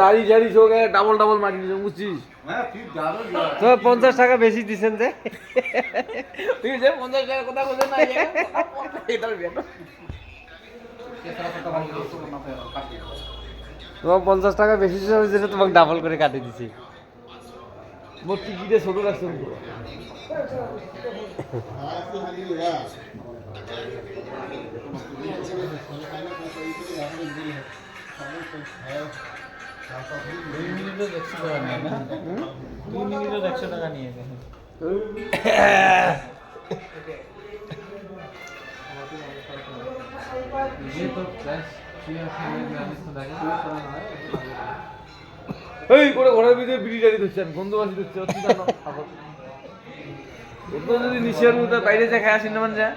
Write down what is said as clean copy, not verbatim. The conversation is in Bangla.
দাড়ি ঝাড়ি চোখ ডাবল ডাবল মারি দিয়েছে বুঝছিস? তো 50 টাকা বেশি দিচ্ছেন যে তুই যে 50 টাকার কথা বলে না তোমার 50 টাকা বেশি দিচ্ছে যেটা তোমাকে ডাবল করে কাটিয়ে দিছি। মোট টিকিটে ছোট রাখছেন এই করে ঘরের ভিতরে বিড়ি টাড়ি ধরছেন গন্ধ বাসি ধরছে যদি নিশ্চয় বাইরে যা খায় আসেন না মানে যা